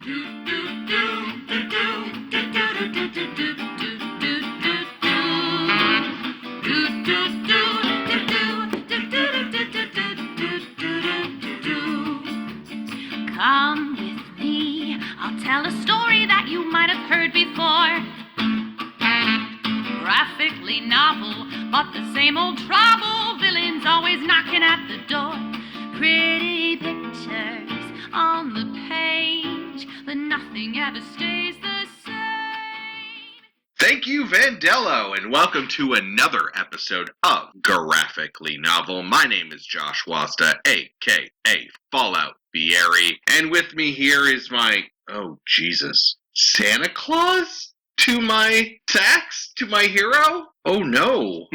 Come with me, I'll tell a story that you might have heard before. Graphically novel, but the same old trouble. Villains always knocking at the door. Pretty pictures on the page, but nothing ever stays the same. Thank you, Vandello, and welcome to another episode of Graphically Novel. My name is Josh Wasta, a.k.a. Fallout Fieri, and with me here is my, Santa Claus? To my sax? To my hero? Oh no.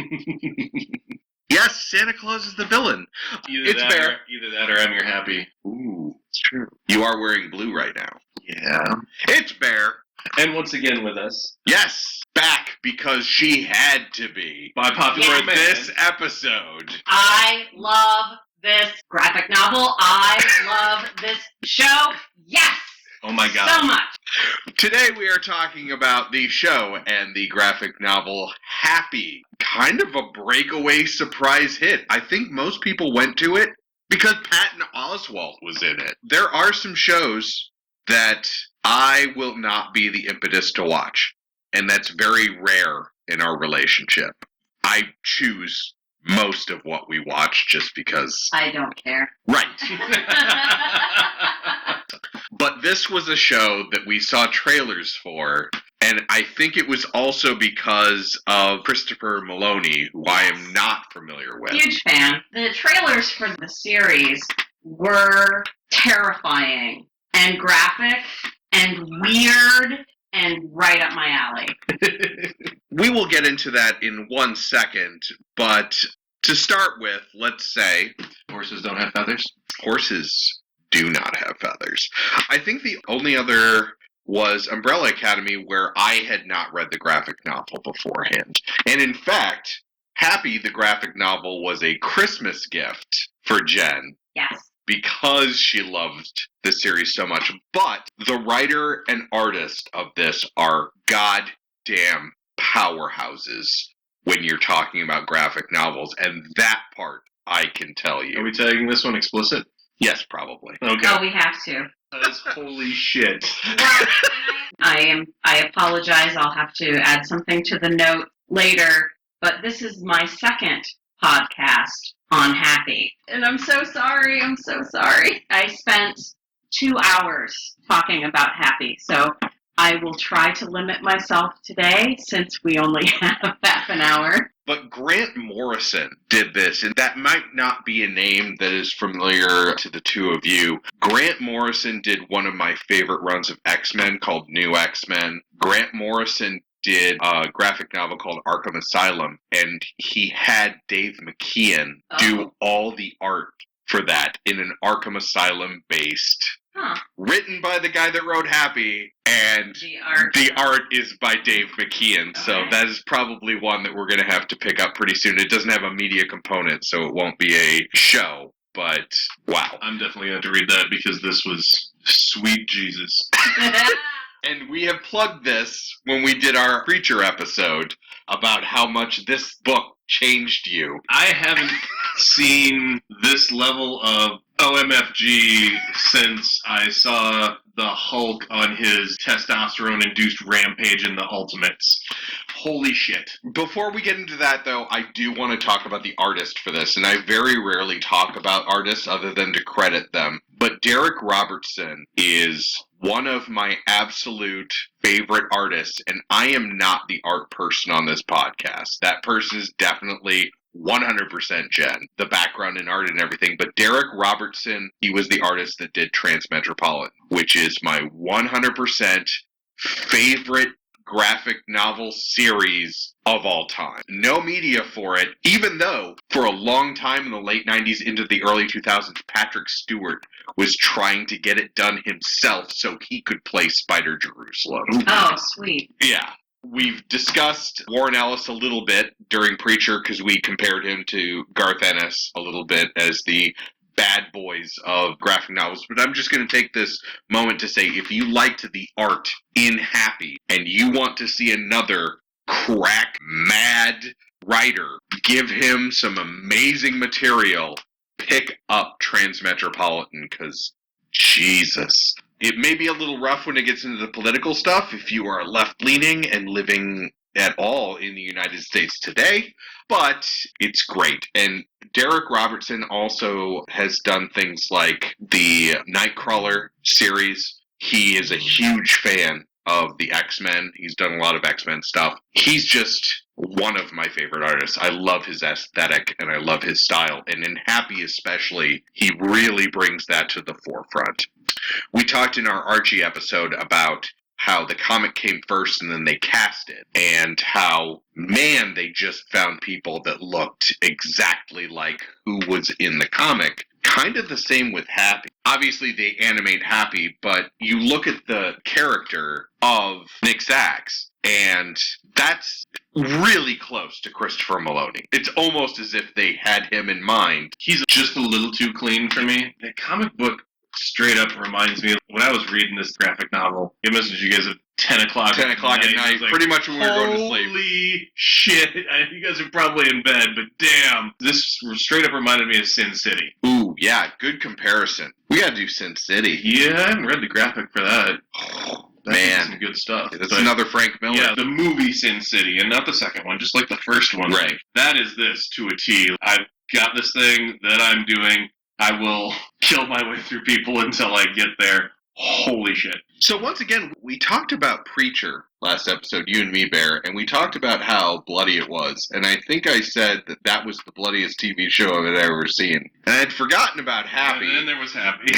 Yes, Santa Claus is the villain. Either that or I'm your happy. Ooh, it's true. You are wearing blue right now. Yeah. It's Bear. And once again with us. Yes, back because she had to be. By popular For demand. this episode. I love this graphic novel. I love this show. Yes! Oh my god. So much. Today we are talking about the show and the graphic novel Happy. Kind of a breakaway surprise hit. I think most people went to it because Patton Oswalt was in it. There are some shows that I will not be the impetus to watch, and that's very rare in our relationship. I choose most of what we watch just because... I don't care. Right. But this was a show that we saw trailers for, and I think it was also because of Christopher Maloney, who I am not familiar with. Huge fan. The trailers for the series were terrifying and graphic and weird and right up my alley. We will get into that in 1 second, but to start with, let's say... Horses don't have feathers? Horses do not have feathers. I think the only other was Umbrella Academy, where I had not read the graphic novel beforehand. And in fact, Happy, the graphic novel, was a Christmas gift for Jenn. Yes. Because she loved the series so much. But the writer and artist of this are goddamn powerhouses when you're talking about graphic novels. And that part, I can tell you. Are we taking this one explicit? Yes, probably. Okay. Oh, we have to. That's holy shit. Well, I apologize. I'll have to add something to the note later, but this is my second podcast on Happy. And I'm so sorry. I spent 2 hours talking about Happy, so I will try to limit myself today since we only have half an hour. But Grant Morrison did this, and that might not be a name that is familiar to the two of you. Grant Morrison did one of my favorite runs of X-Men called New X-Men. Grant Morrison did a graphic novel called Arkham Asylum, and he had Dave McKeon do all the art for that in an Arkham Asylum-based... Written by the guy that wrote Happy, and the art is by Dave McKeon. So that is probably one that we're going to have to pick up pretty soon. It doesn't have a media component, so it won't be a show. But, wow. I'm definitely going to have to read that because this was sweet Jesus. And we have plugged this when we did our Preacher episode about how much this book changed you. I haven't seen this level of OMFG since I saw the Hulk on his testosterone-induced rampage in the Ultimates. Holy shit. Before we get into that, though, I do want to talk about the artist for this, and I very rarely talk about artists other than to credit them. But Derek Robertson is one of my absolute favorite artists, and I am not the art person on this podcast. That person is definitely 100% Jenn, the background in art and everything. But Derek Robertson, he was the artist that did Transmetropolitan, which is my 100% favorite graphic novel series of all time. No media for it, even though for a long time in the late 90s into the early 2000s, Patrick Stewart was trying to get it done himself so he could play Spider Jerusalem. Oh, sweet. Yeah. We've discussed Warren Ellis a little bit during Preacher because we compared him to Garth Ennis a little bit as the bad boys of graphic novels. But I'm just going to take this moment to say, if you liked the art in Happy and you want to see another crack mad writer give him some amazing material, pick up Transmetropolitan, because Jesus. It may be a little rough when it gets into the political stuff if you are left-leaning and living at all in the United States today, but it's great. And Derek Robertson also has done things like the Nightcrawler series. He is a huge fan of the X-Men. He's done a lot of X-Men stuff. He's just one of my favorite artists. I love his aesthetic and I love his style. And in Happy especially, he really brings that to the forefront. We talked in our Archie episode about how the comic came first and then they cast it, and how, man, they just found people that looked exactly like who was in the comic. Kind of the same with Happy. Obviously, they animate Happy, but you look at the character of Nick Sachs, and that's really close to Christopher Maloney. It's almost as if they had him in mind. He's just a little too clean for me. The comic book straight up reminds me of when I was reading this graphic novel. It messaged you guys at 10 o'clock. 10 o'clock at night, like, pretty much when we were going to sleep. Holy shit. You guys are probably in bed, but damn. This straight up reminded me of Sin City. Ooh, yeah, good comparison. We gotta do Sin City. Yeah, I haven't read the graphic for that. Man, some good stuff. That's another Frank Miller. Yeah, the movie Sin City, and not the second one, just like the first one. Right. That is this to a T. I've got this thing that I'm doing. I will kill my way through people until I get there. Holy shit. So once again, we talked about Preacher last episode, you and me, Bear, and we talked about how bloody it was. And I think I said that that was the bloodiest TV show I've ever seen. And I'd forgotten about Happy. And then there was Happy.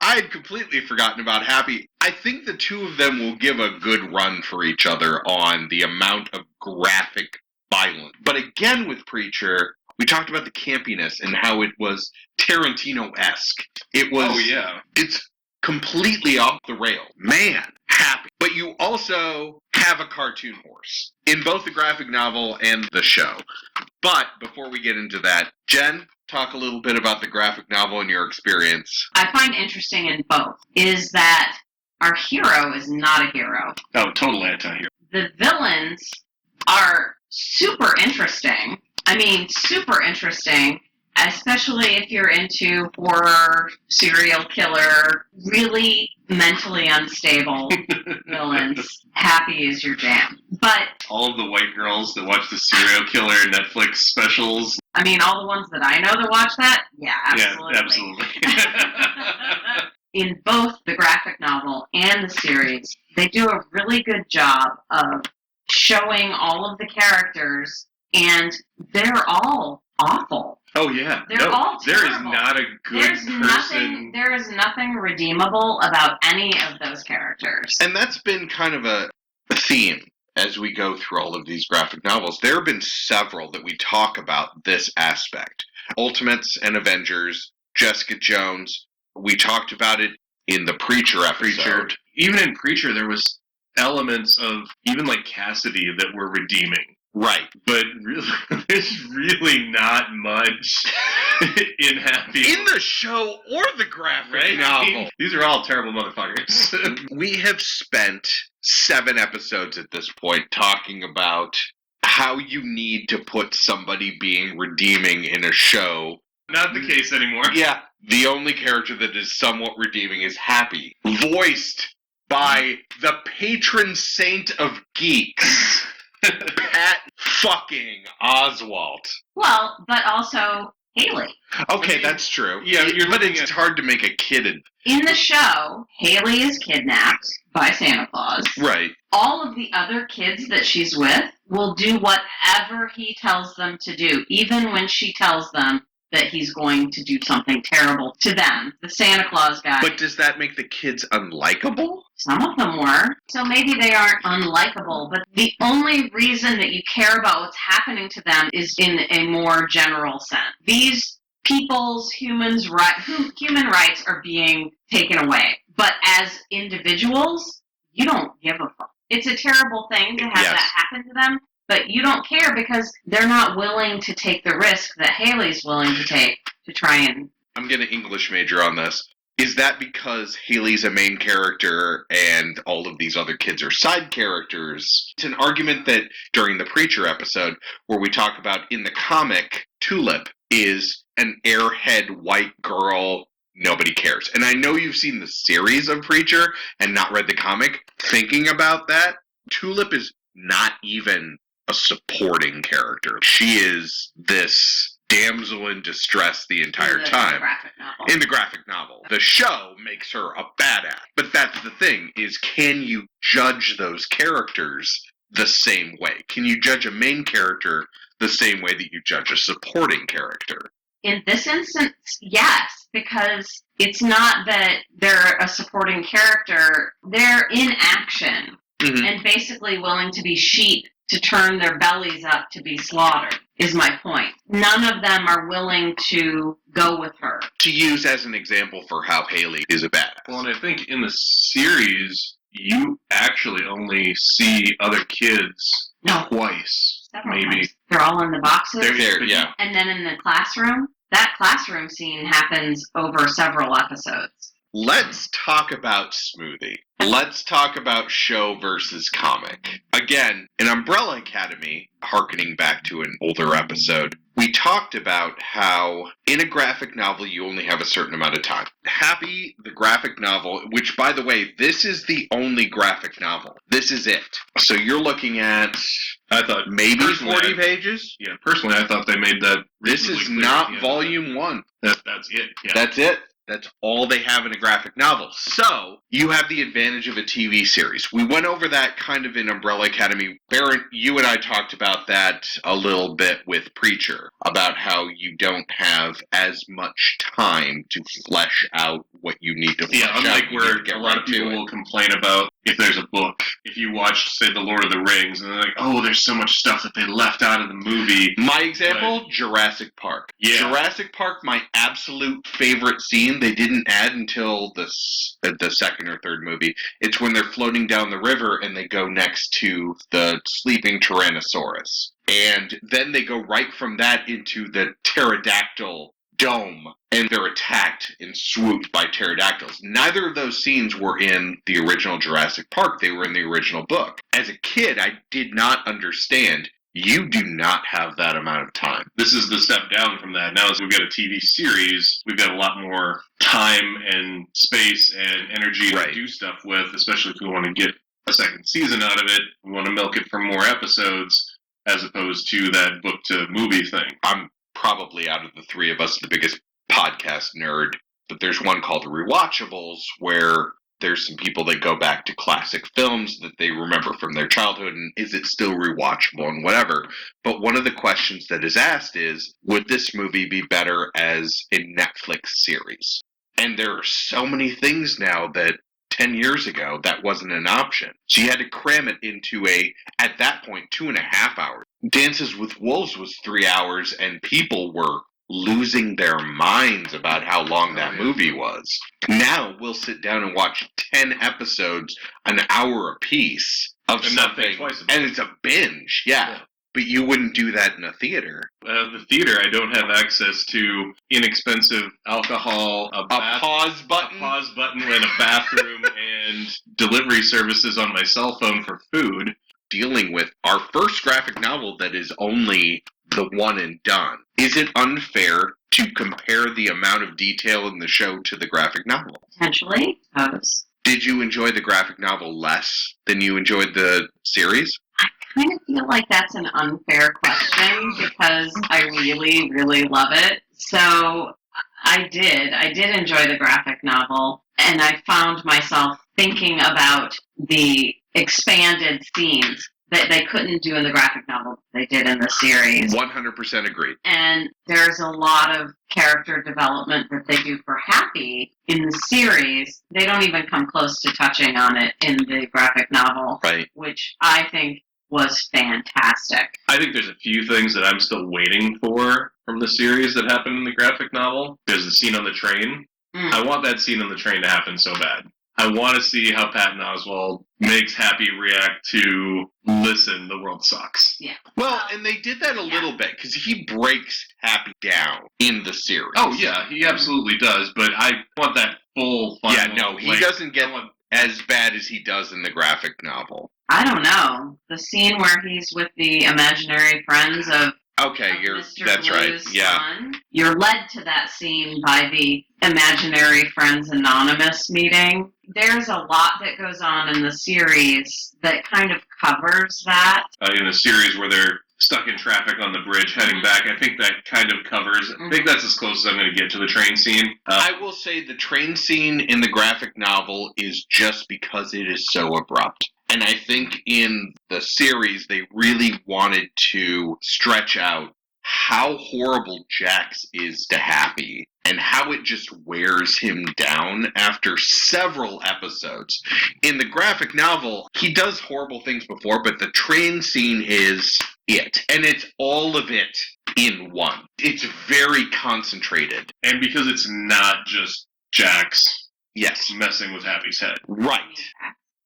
I had completely forgotten about Happy. I think the two of them will give a good run for each other on the amount of graphic violence. But again with Preacher, we talked about the campiness and how it was Tarantino-esque. It was. Oh, yeah. It's completely off the rail. Man, Happy. But you also have a cartoon horse in both the graphic novel and the show. But before we get into that, Jen, talk a little bit about the graphic novel and your experience. I find interesting in both is that our hero is not a hero. Oh, total anti-hero. The villains are super interesting. I mean, super interesting, especially if you're into horror, serial killer, really mentally unstable villains. Happy is your jam. But all of the white girls that watch the serial killer Netflix specials. I mean, all the ones that I know that watch that, yeah, absolutely. Yeah, absolutely. In both the graphic novel and the series, they do a really good job of showing all of the characters, and they're all awful. Oh, yeah. They're all terrible. There is not a good person. There is nothing redeemable about any of those characters. And that's been kind of a theme as we go through all of these graphic novels. There have been several that we talk about this aspect. Ultimates and Avengers, Jessica Jones. We talked about it in the Preacher episode. Even in Preacher, there was elements of even like Cassidy that were redeeming. Right. But really, there's really not much in Happy. In the show or the graphic novel. These are all terrible motherfuckers. We have spent 7 episodes at this point talking about how you need to put somebody being redeeming in a show. Not the case anymore. Yeah. The only character that is somewhat redeeming is Happy. Voiced by the patron saint of geeks. Pat fucking Oswalt. Well, but also Haley. Okay, that's true. Yeah, but it's hard to make a kid. In the show, Haley is kidnapped by Santa Claus. Right. All of the other kids that she's with will do whatever he tells them to do, even when she tells them that he's going to do something terrible to them, the Santa Claus guy. But does that make the kids unlikable? Some of them were. So maybe they aren't unlikable, but the only reason that you care about what's happening to them is in a more general sense. These people's human rights are being taken away. But as individuals, you don't give a fuck. It's a terrible thing to have that happen to them, but you don't care because they're not willing to take the risk that Haley's willing to take to try and... I'm going to English major on this. Is that because Haley's a main character and all of these other kids are side characters? It's an argument that during the Preacher episode, where we talk about in the comic, Tulip is an airhead white girl. Nobody cares. And I know you've seen the series of Preacher and not read the comic. Thinking about that, Tulip is not even a supporting character. She is this damsel in distress the entire time. In the graphic novel. The show makes her a badass. But that's the thing, is can you judge those characters the same way? Can you judge a main character the same way that you judge a supporting character? In this instance, yes, because it's not that they're a supporting character. They're in action and basically willing to be sheep to turn their bellies up to be slaughtered, is my point. None of them are willing to go with her. To use as an example for how Haley is a badass. Well, and I think in the series, you actually only see other kids twice, Several maybe. times. They're all in the boxes. They're there, yeah. And then in the classroom, that classroom scene happens over several episodes. Let's talk about Smoothie. Let's talk about show versus comic. Again, in Umbrella Academy, hearkening back to an older episode, we talked about how in a graphic novel you only have a certain amount of time. Happy, the graphic novel, which by the way, this is the only graphic novel. This is it. So you're looking at, I thought maybe 40 pages? Yeah, personally I thought they made that. This is not volume 1. That's it. Yeah. That's it. That's all they have in a graphic novel. So, you have the advantage of a TV series. We went over that kind of in Umbrella Academy. Barrett, you and I talked about that a little bit with Preacher, about how you don't have as much time to flesh out what you need to flesh out. Yeah, unlike where a lot of people will complain about if there's a book. If you watch, say, The Lord of the Rings, and they're like, oh, there's so much stuff that they left out of the movie. My example, Jurassic Park. Yeah. Jurassic Park, my absolute favorite scene, they didn't add until the second or third movie. It's when they're floating down the river and they go next to the sleeping Tyrannosaurus. And then they go right from that into the pterodactyl dome, and they're attacked and swooped by pterodactyls. Neither of those scenes were in the original Jurassic Park. They were in the original book. As a kid, I did not understand. You do not have that amount of time. This is the step down from that. Now, as we've got a TV series, we've got a lot more time and space and energy to do stuff with, especially if we want to get a second season out of it. We want to milk it for more episodes as opposed to that book-to-movie thing. I'm probably, out of the three of us, the biggest podcast nerd, but there's one called Rewatchables, where there's some people that go back to classic films that they remember from their childhood, and is it still rewatchable and whatever. But one of the questions that is asked is, would this movie be better as a Netflix series? And there are so many things now that 10 years ago, that wasn't an option. So you had to cram it into at that point, 2.5 hours. Dances with Wolves was 3 hours, and people were losing their minds about how long that movie was. Now we'll sit down and watch 10 episodes, an hour apiece of something, and it's a binge, yeah. But you wouldn't do that in a theater. The theater, I don't have access to inexpensive alcohol, a pause button, and a bathroom, and delivery services on my cell phone for food. Dealing with our first graphic novel that is only the one and done. Is it unfair to compare the amount of detail in the show to the graphic novel? Potentially. Did you enjoy the graphic novel less than you enjoyed the series? I kind of feel like that's an unfair question because I really, really love it. So I did enjoy the graphic novel, and I found myself thinking about the expanded scenes that they couldn't do in the graphic novel they did in the series. 100% agreed. And there's a lot of character development that they do for Happy in the series. They don't even come close to touching on it in the graphic novel, right? Which I think was fantastic. I think there's a few things that I'm still waiting for from the series that happened in the graphic novel. There's the scene on the train. I want that scene on the train to happen so bad. I want to see how Patton Oswalt makes Happy react to, listen, the world sucks. Yeah. Well, and they did that a little bit, because he breaks Happy down in the series. Oh, yeah, he absolutely does, but I want that full final... Yeah, no, he doesn't get as bad as he does in the graphic novel. I don't know. The scene where he's with the imaginary friends of Okay, Mr. that's Blue's right. Yeah. son, you're led to that scene by the Imaginary Friends Anonymous meeting. There's a lot that goes on in the series that kind of covers that. In a series where they're stuck in traffic on the bridge heading back, I think that kind of covers... I think that's as close as I'm going to get to the train scene. I will say the train scene in the graphic novel is just because it is so abrupt. And I think in the series, they really wanted to stretch out how horrible Jax is to Happy and how it just wears him down after several episodes. In the graphic novel, he does horrible things before, but the train scene is it. And it's all of it in one. It's very concentrated. And because it's not just Jax Yes. messing with Happy's head. Right.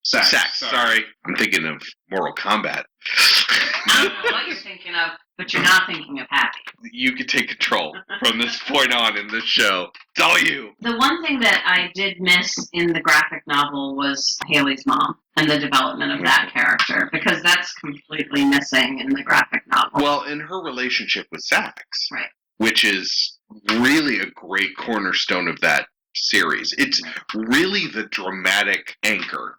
Sax. Sorry. I'm thinking of Mortal Kombat. I don't know what you're thinking of, but you're not thinking of Happy. You can take control from this point on in this show. It's all you. The one thing that I did miss in the graphic novel was Haley's mom and the development of that character, because that's completely missing in the graphic novel. Well, in her relationship with Sax, Right. which is really a great cornerstone of that series. It's really the dramatic anchor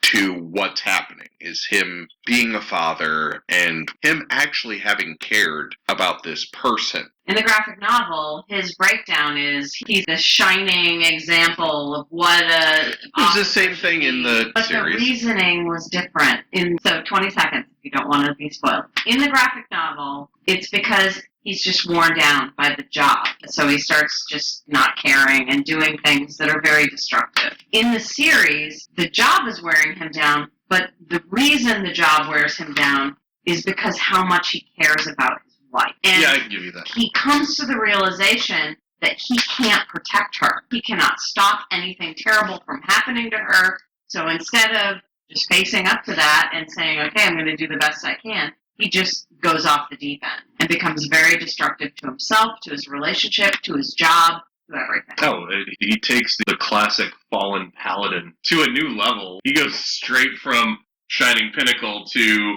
to what's happening, is him being a father and him actually having cared about this person. In the graphic novel, his breakdown is he's a shining example of what a... It's the same thing in the but series. The reasoning was different. So 20 seconds, if you don't want to be spoiled. In the graphic novel, it's because he's just worn down by the job. So he starts just not caring and doing things that are very destructive. In the series, the job is wearing him down, but the reason the job wears him down is because how much he cares about his wife. And yeah, I can give you that. he comes to the realization that he can't protect her. He cannot stop anything terrible from happening to her. So instead of just facing up to that and saying, okay, I'm going to do the best I can, he just goes off the deep end and becomes very destructive to himself, to his relationship, to his job, to everything. Oh, he takes the classic fallen paladin to a new level. He goes straight from Shining Pinnacle to,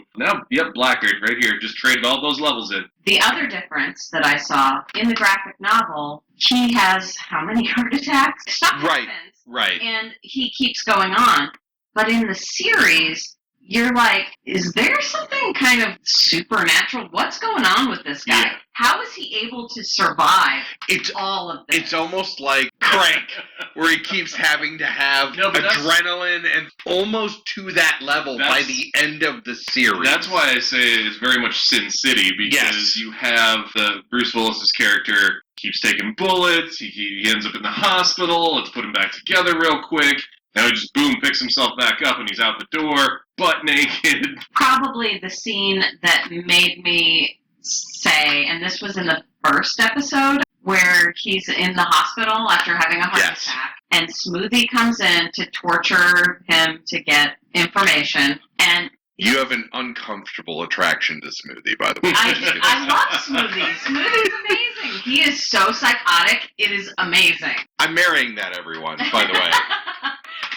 Blackbeard right here. Just traded all those levels in. The other difference that I saw in the graphic novel, he has how many heart attacks? Stuff happens. Right. And he keeps going on. But in the series, you're like, is there something kind of supernatural? What's going on with this guy? Yeah. How is he able to survive all of this? It's almost like Crank, where he keeps having to have adrenaline and almost to that level by the end of the series. That's why I say it's very much Sin City, because you have the Bruce Willis's character keeps taking bullets, he ends up in the hospital, let's put him back together real quick. Now he just, boom, picks himself back up and he's out the door, butt naked. Probably the scene that made me say, and this was in the first episode, where he's in the hospital after having a heart attack, and Smoothie comes in to torture him to get information, and you have an uncomfortable attraction to Smoothie, by the way. I love Smoothie. Smoothie's amazing. He is so psychotic. It is amazing. I'm marrying that, everyone, by the way.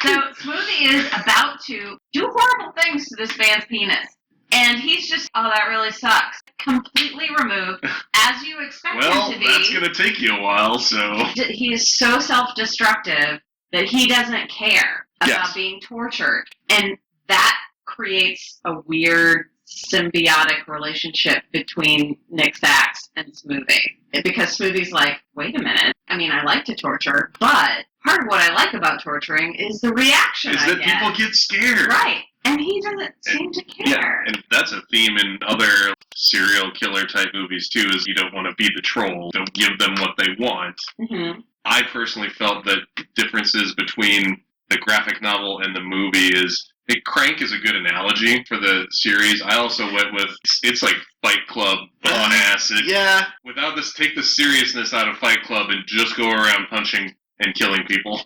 So Smoothie is about to do horrible things to this man's penis. And he's just, oh, that really sucks. Completely removed, as you expect him to be. Well, that's going to take you a while, so... He is so self-destructive that he doesn't care about being tortured. And that creates a weird symbiotic relationship between Nick Sax and Smoothie. Because Smoothie's like, wait a minute. I mean, I like to torture, but part of what I like about torturing is the reaction I get. People get scared. Right. And he doesn't seem to care. Yeah, and that's a theme in other serial killer type movies too, is you don't want to be the troll. Don't give them what they want. Mm-hmm. I personally felt that differences between the graphic novel and the movie is... Crank is a good analogy for the series. I also went with, it's like Fight Club on acid. Yeah. Without this, take the seriousness out of Fight Club and just go around punching and killing people.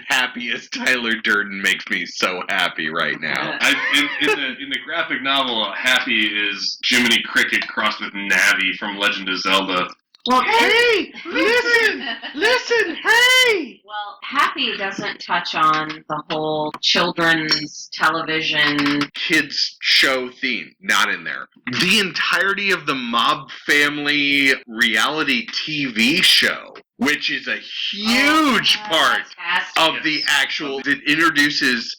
Happy as Tyler Durden makes me so happy right now. In the graphic novel, Happy is Jiminy Cricket crossed with Navi from Legend of Zelda. Well, Hey, listen, hey! Well, Happy doesn't touch on the whole children's television. Kids show theme, not in there. The entirety of the Mob Family reality TV show, which is a huge part of the actual, it introduces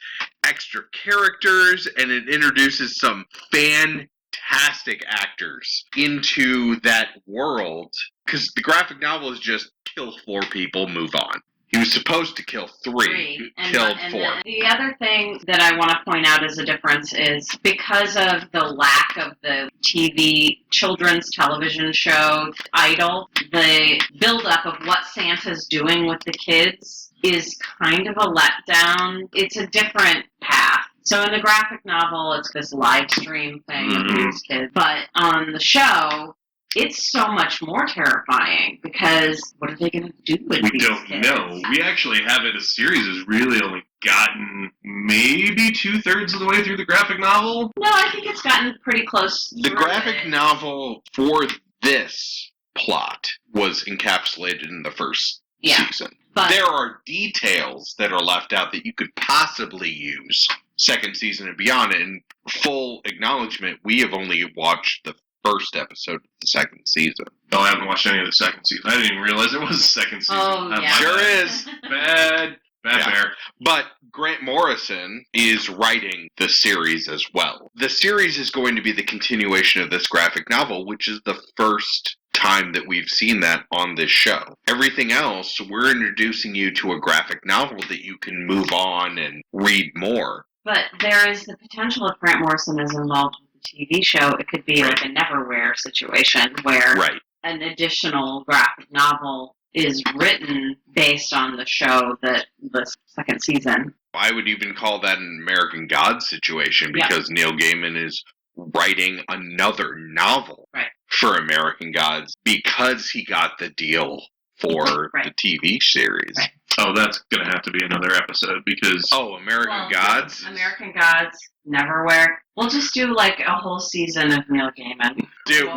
extra characters and it introduces some fantastic actors into that world. Because the graphic novel is just kill 4 people, move on. He was supposed to kill 3, killed 4. The other thing that I want to point out as a difference is because of the lack of the children's television show Idol, the buildup of what Santa's doing with the kids is kind of a letdown. It's a different path. So in the graphic novel, it's this live stream thing with these kids. But on the show, it's so much more terrifying because what are they going to do with these kids? We don't know. We actually have it. A series has really only gotten maybe 2/3 of the way through the graphic novel. No, I think it's gotten pretty close. The graphic novel for this plot was encapsulated in the first season. But there are details that are left out that you could possibly use second season and beyond. And full acknowledgement, we have only watched the first episode of the second season. Oh, I haven't watched any of the second season. I didn't even realize it was a second season. Oh, yeah. Sure is. Bad bear. But Grant Morrison is writing the series as well. The series is going to be the continuation of this graphic novel, which is the first time that we've seen that on this show. Everything else, we're introducing you to a graphic novel that you can move on and read more. But there is the potential if Grant Morrison is involved with the TV show, it could be like a Neverwhere situation where an additional graphic novel is written based on the show that the second season. I would even call that an American Gods situation because Neil Gaiman is writing another novel for American Gods because he got the deal for the TV series. Right. Oh, that's going to have to be another episode because... American Gods? American Gods, Neverwhere. We'll just do like a whole season of Neil Gaiman.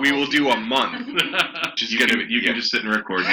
We will do a month. You can just sit and record.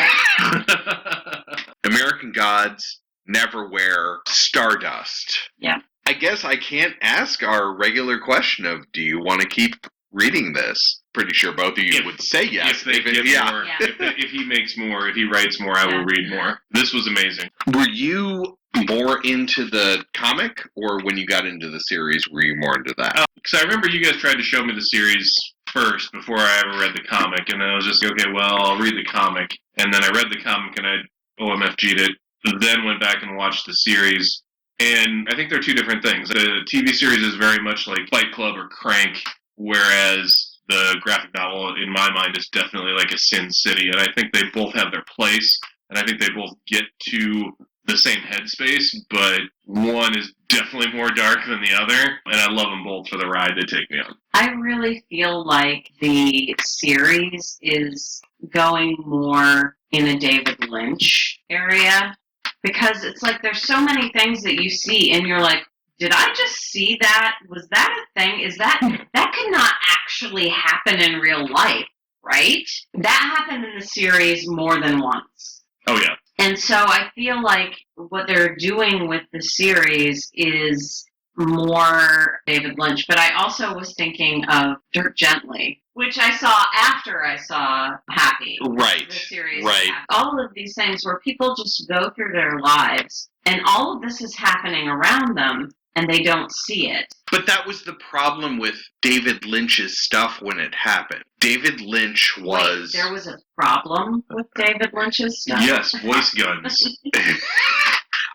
American Gods, Neverwhere, Stardust. Yeah. I guess I can't ask our regular question of, do you want to keep reading this? Pretty sure both of you would say yes. If they get more, if he makes more, if he writes more, I will read more. This was amazing. Were you more into the comic, or when you got into the series, were you more into that? Because I remember you guys tried to show me the series first before I ever read the comic, and then I was just, okay, well, I'll read the comic. And then I read the comic, and I OMFG'd it, then went back and watched the series. And I think they're two different things. The TV series is very much like Fight Club or Crank, whereas the graphic novel, in my mind, is definitely like a Sin City. And I think they both have their place, and I think they both get to the same headspace, but one is definitely more dark than the other, and I love them both for the ride they take me on. I really feel like the series is going more in a David Lynch area, because it's like there's so many things that you see, and you're like, did I just see that? Was that a thing? That could not actually happen in real life, right? That happened in the series more than once. Oh, yeah. And so I feel like what they're doing with the series is more David Lynch. But I also was thinking of Dirt Gently, which I saw after I saw Happy. Right. The series. Right. All of these things where people just go through their lives, and all of this is happening around them, and they don't see it. But that was the problem with David Lynch's stuff when it happened. David Lynch was... Wait, there was a problem with David Lynch's stuff? Yes, voice guns.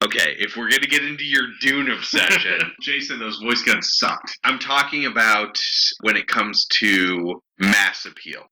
Okay, if we're going to get into your Dune obsession... Jason, those voice guns sucked. I'm talking about when it comes to mass appeal.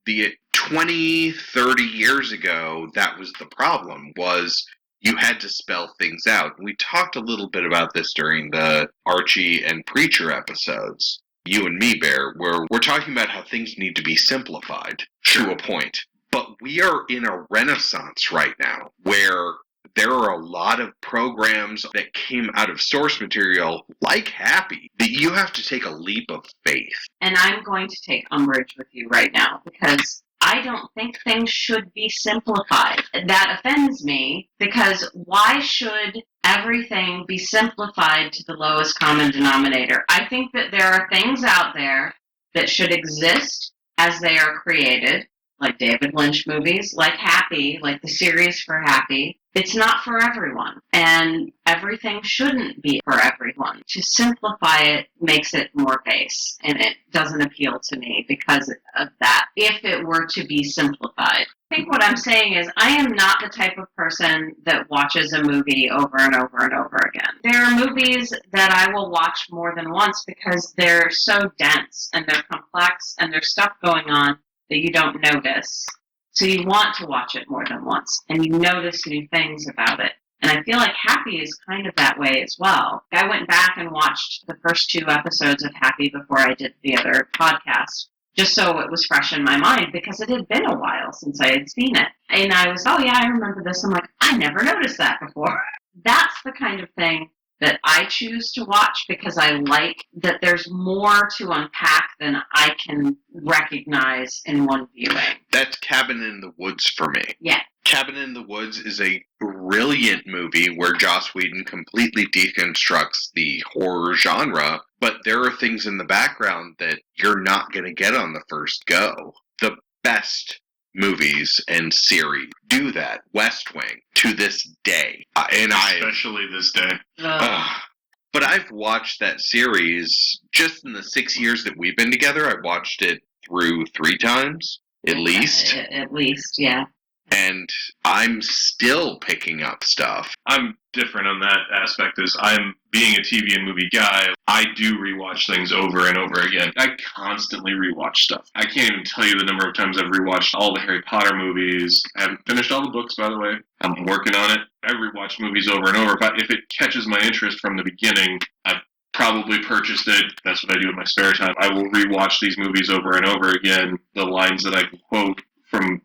20, 30 years ago, that was the problem, was... you had to spell things out. We talked a little bit about this during the Archie and Preacher episodes, you and me, Bear, where we're talking about how things need to be simplified to a point. But we are in a renaissance right now where there are a lot of programs that came out of source material, like Happy, that you have to take a leap of faith. And I'm going to take umbrage with you right now because I don't think things should be simplified. That offends me because why should everything be simplified to the lowest common denominator? I think that there are things out there that should exist as they are created, like David Lynch movies, like Happy, like the series for Happy. It's not for everyone, and everything shouldn't be for everyone. To simplify it makes it more base, and it doesn't appeal to me because of that, if it were to be simplified. I think what I'm saying is I am not the type of person that watches a movie over and over and over again. There are movies that I will watch more than once because they're so dense and they're complex and there's stuff going on that you don't notice. So you want to watch it more than once, and you notice new things about it. And I feel like Happy is kind of that way as well. I went back and watched the first 2 episodes of Happy before I did the other podcast, just so it was fresh in my mind, because it had been a while since I had seen it. And I was, oh yeah, I remember this. I'm like, I never noticed that before. That's the kind of thing that I choose to watch because I like that there's more to unpack than I can recognize in one viewing. That's Cabin in the Woods for me. Yeah. Cabin in the Woods is a brilliant movie where Joss Whedon completely deconstructs the horror genre, but there are things in the background that you're not going to get on the first go. The best movies and series do that. West Wing, to this day. Especially this day. But I've watched that series just in the 6 years that we've been together. I've watched it through 3 times, at least. At least, yeah. And I'm still picking up stuff. I'm different on that aspect. As I'm being a TV and movie guy, I do rewatch things over and over again. I constantly rewatch stuff. I can't even tell you the number of times I've rewatched all the Harry Potter movies. I haven't finished all the books, by the way. I'm working on it. I rewatch movies over and over. If it catches my interest from the beginning, I've probably purchased it. That's what I do in my spare time. I will rewatch these movies over and over again. The lines that I can quote from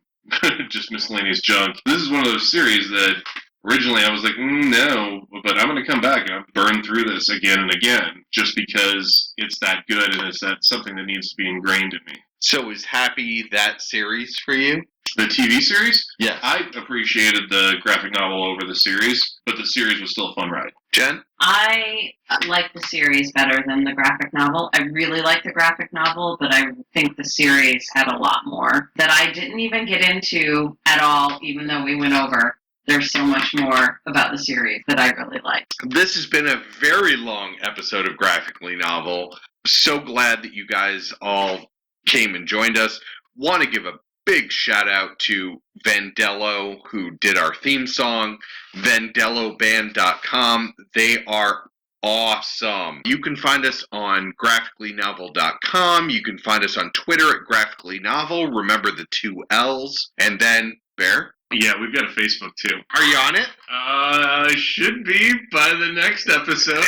just miscellaneous junk. This is one of those series that originally I was like, no, but I'm going to come back and burn through this again and again just because it's that good and it's that something that needs to be ingrained in me. So is Happy that series for you? The TV series? Yes. I appreciated the graphic novel over the series, but the series was still a fun ride. Jen? I like the series better than the graphic novel. I really like the graphic novel, but I think the series had a lot more that I didn't even get into at all, even though we went over. There's so much more about the series that I really liked. This has been a very long episode of Graphically Novel. So glad that you guys all came and joined us. Want to give a big shout out to Vandello, who did our theme song, VandelloBand.com. They are awesome. You can find us on graphicallynovel.com. You can find us on Twitter at Graphically Novel. Remember the 2 L's. And then, Bear? Yeah, we've got a Facebook too. Are you on it? I should be by the next episode.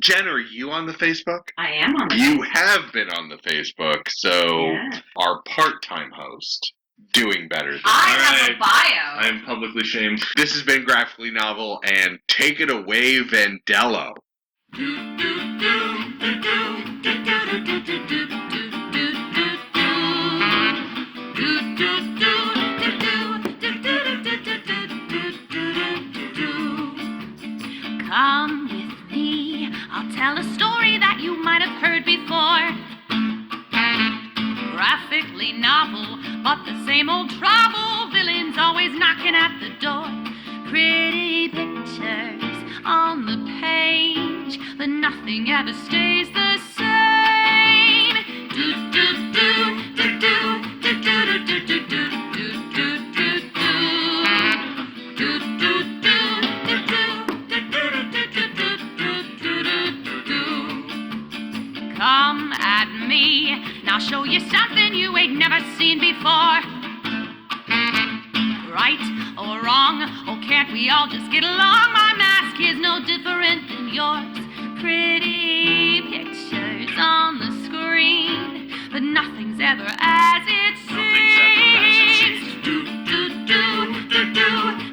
Jen, are you on the Facebook? I am on the You have been on the Facebook, so Yeah. our part-time host, doing better than I All have a right. bio. I am publicly shamed. This has been Graphically Novel, and take it away, Vandello. Come with me, I'll tell a story that you might have heard before. Graphically novel, but the same old trouble. Villains always knocking at the door. Pretty pictures on the page, but nothing ever stays the same. Do do do do do do do do do do do do do do. Come at me, and I'll show you something you ain't never seen before. Right or wrong, oh can't we all just get along? My mask is no different than yours. Pretty pictures on the screen, but nothing's ever as it seems. Do do do do do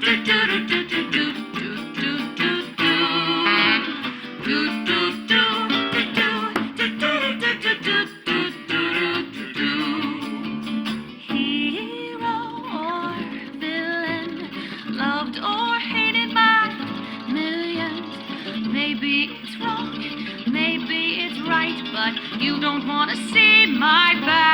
Maybe it's wrong, maybe it's right, but you don't want to see my back.